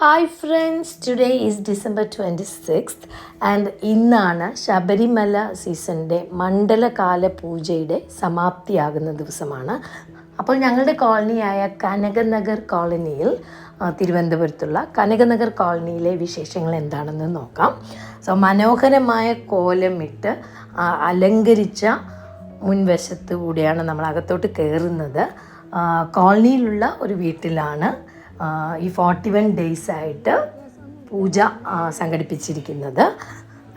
Hi friends, today is December 26th and ഇന്നാണ് ശബരിമല സീസണിൻ്റെ മണ്ഡലകാല പൂജയുടെ സമാപ്തിയാകുന്ന ദിവസമാണ്. അപ്പോൾ ഞങ്ങളുടെ കോളനിയായ കനകനഗർ കോളനിയിൽ തിരുവനന്തപുരത്തുള്ള കനകനഗർ കോളനിയിലെ വിശേഷങ്ങൾ എന്താണെന്ന് നോക്കാം. മനോഹരമായ കോലമിട്ട് അലങ്കരിച്ച മുൻവശത്ത് കൂടിയാണ് നമ്മൾ അകത്തോട്ട് കയറുന്നത്. കോളനിയിലുള്ള ഒരു വീട്ടിലാണ് ഈ 41 ഡേയ്സ് ആയിട്ട് പൂജ സംഘടിപ്പിച്ചിരിക്കുന്നത്.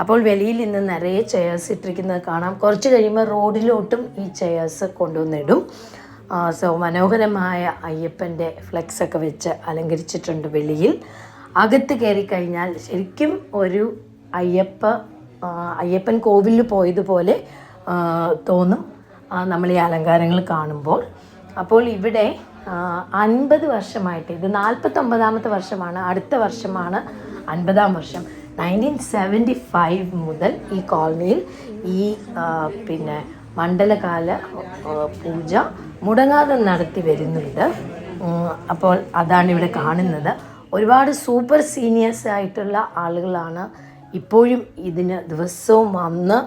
അപ്പോൾ വെളിയിൽ നിന്ന് നിറയെ ചെയേഴ്സ് ഇട്ടിരിക്കുന്നത് കാണാം. കുറച്ച് കഴിയുമ്പോൾ റോഡിലോട്ടും ഈ ചെയേഴ്സ് കൊണ്ടുവന്നിടും. മനോഹരമായ അയ്യപ്പൻ്റെ ഫ്ലെക്സൊക്കെ വെച്ച് അലങ്കരിച്ചിട്ടുണ്ട് വെളിയിൽ. അകത്ത് കയറി കഴിഞ്ഞാൽ ശരിക്കും ഒരു അയ്യപ്പൻ കോവിലിൽ പോയതുപോലെ തോന്നും നമ്മൾ ഈ അലങ്കാരങ്ങൾ കാണുമ്പോൾ. അപ്പോൾ ഇവിടെ 50 വർഷമായിട്ട്, ഇത് 49ാമത്തെ വർഷമാണ്, അടുത്ത വർഷമാണ് 50ാം വർഷം. 1975 മുതൽ ഈ കോളനിയിൽ ഈ മണ്ഡലകാല പൂജ മുടങ്ങാതെ നടത്തി വരുന്നുണ്ട്. അപ്പോൾ അതാണ് ഇവിടെ കാണുന്നത്. ഒരുപാട് സൂപ്പർ സീനിയേഴ്സ് ആയിട്ടുള്ള ആളുകളാണ് ഇപ്പോഴും ഇതിന് ദിവസവും വന്ന്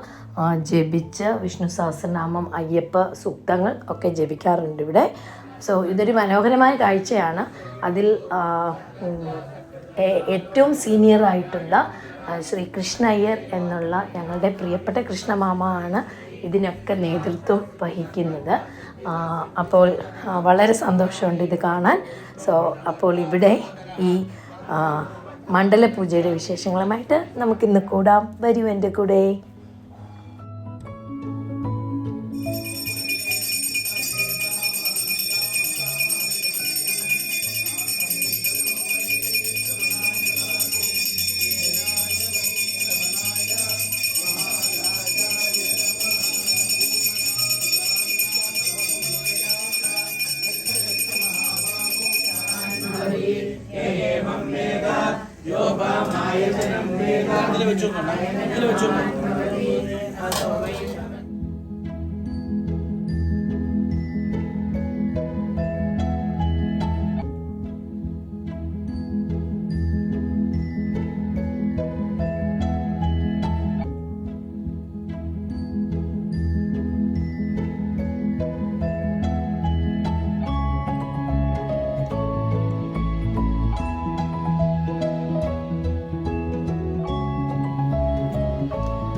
ജപിച്ച് വിഷ്ണു സഹസ്രനാമം, അയ്യപ്പ സൂക്തങ്ങൾ ഒക്കെ ജപിക്കാറുണ്ട് ഇവിടെ. ഇതൊരു മനോഹരമായ കാഴ്ചയാണ്. അതിൽ ഏറ്റവും സീനിയറായിട്ടുള്ള ശ്രീ കൃഷ്ണ അയ്യർ എന്നുള്ള ഞങ്ങളുടെ പ്രിയപ്പെട്ട കൃഷ്ണമാമ ആണ് ഇതിനൊക്കെ നേതൃത്വം വഹിക്കുന്നത്. അപ്പോൾ വളരെ സന്തോഷമുണ്ട് ഇത് കാണാൻ. അപ്പോൾ ഇവിടെ ഈ മണ്ഡല പൂജയുടെ വിശേഷങ്ങളുമായിട്ട് നമുക്കിന്ന് കൂടാം. വരൂ എൻ്റെ കൂടെ.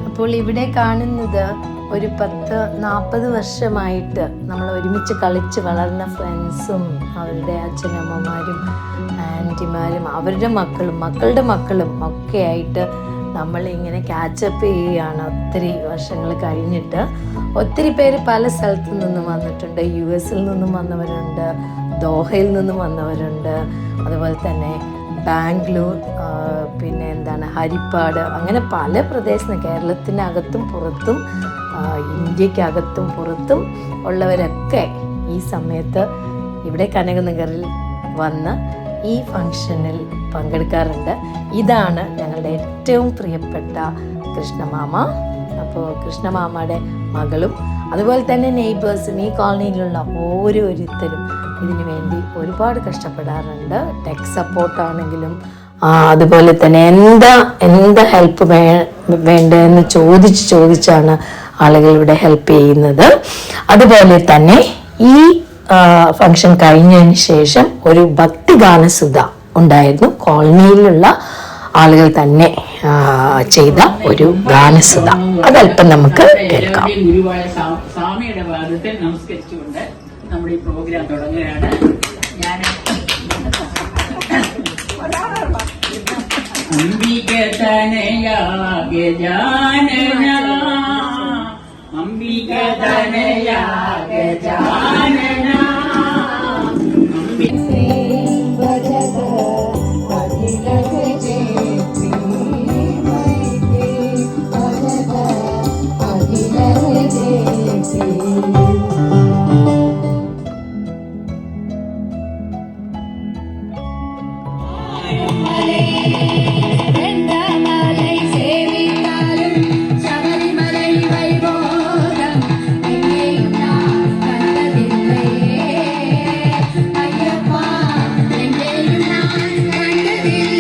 അപ്പോൾ ഇവിടെ കാണുന്നത് ഒരു 40 വർഷമായിട്ട് നമ്മൾ ഒരുമിച്ച് കളിച്ച് വളർന്ന ഫ്രണ്ട്സും അവരുടെ അച്ഛനമ്മമാരും ആൻറ്റിമാരും അവരുടെ മക്കളുടെ മക്കളും ഒക്കെ ആയിട്ട് നമ്മളിങ്ങനെ ക്യാച്ചപ്പ് ചെയ്യുകയാണ്. ഒത്തിരി വർഷങ്ങൾ കഴിഞ്ഞിട്ട് ഒത്തിരി പേര് പല സ്ഥലത്തു നിന്നും വന്നിട്ടുണ്ട്. US നിന്നും വന്നവരുണ്ട്, ദോഹയിൽ നിന്നും വന്നവരുണ്ട്, അതുപോലെ തന്നെ ബാംഗ്ലൂർ, ഹരിപ്പാട്, അങ്ങനെ പല പ്രദേശത്ത് കേരളത്തിനകത്തും പുറത്തും ഇന്ത്യക്കകത്തും പുറത്തും ഉള്ളവരൊക്കെ ഈ സമയത്ത് ഇവിടെ കനകനഗറിൽ വന്ന് ഈ ഫംഗ്ഷനിൽ പങ്കെടുക്കാറുണ്ട്. ഇതാണ് ഞങ്ങളുടെ ഏറ്റവും പ്രിയപ്പെട്ട കൃഷ്ണമാമ. അപ്പോൾ കൃഷ്ണമാമയുടെ മകളും അതുപോലെ തന്നെ നെയ്ബേഴ്സും ഈ കോളനിയിലുള്ള ഓരോരുത്തരും ഇതിനു വേണ്ടി ഒരുപാട് കഷ്ടപ്പെടാറുണ്ട്. ടെക് സപ്പോർട്ടാണെങ്കിലും അതുപോലെ തന്നെ എന്താ ഹെൽപ്പ് വേണ്ടതെന്ന് ചോദിച്ചാണ് ആളുകൾ ഇവിടെ ഹെൽപ്പ് ചെയ്യുന്നത്. അതുപോലെ തന്നെ ഈ ഫംഗ്ഷൻ കഴിഞ്ഞതിന് ശേഷം ഒരു ഭക്തിഗാനസുധ ഉണ്ടായിരുന്നു. കോളനിയിലുള്ള ആളുകൾ തന്നെ ചെയ്ത ഒരു ഗാനസുധ. അതല്പം നമുക്ക് കേൾക്കാം. സ്വാമിയുടെ പാദത്തിൽ നമസ്കരിച്ചുകൊണ്ട് നമ്മുടെ ഈ പ്രോഗ്രാം തുടങ്ങുകയാണ്. ഞാൻ അംബിക തനയാ ഗജാനന, അംബിക തനയാ ഗജാനന, Thank you.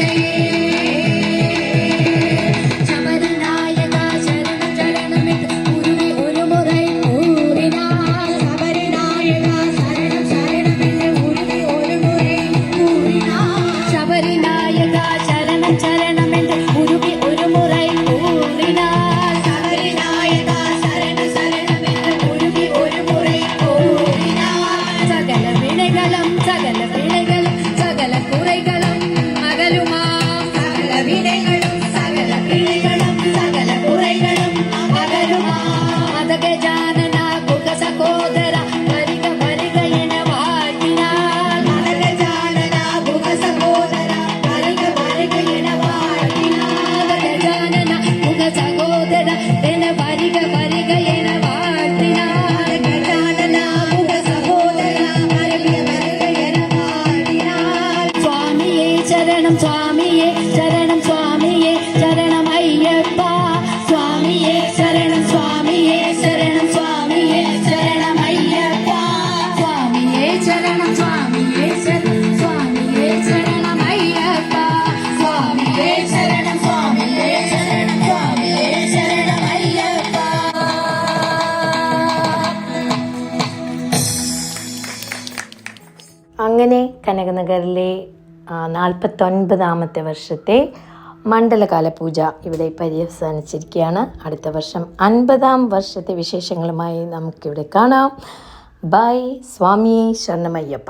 സ്വാമിയേ ശരണം സ്വാമിയേ ശരണം അയ്യപ്പ സ്വാമിയേ ശരണം സ്വാമിയേ ശരണം സ്വാമിയേ ശരണം അയ്യപ്പ സ്വാമിയേ ശരണം സ്വാമിയേ ശരണം സ്വാമിയേ ശരണം അയ്യപ്പ സ്വാമിയേ ശരണം സ്വാമിയേ ശരണം സ്വാമിയേ ശരണം അയ്യപ്പ. അങ്ങനെ കനകനഗറിലെ 49ാമത്തെ വർഷത്തെ മണ്ഡലകാല പൂജ ഇവിടെ പര്യവസാനിച്ചിരിക്കുകയാണ്. അടുത്ത വർഷം 50ാം വർഷത്തെ വിശേഷങ്ങളുമായി നമുക്കിവിടെ കാണാം. ബൈ. സ്വാമിയേ ശരണമയ്യപ്പ.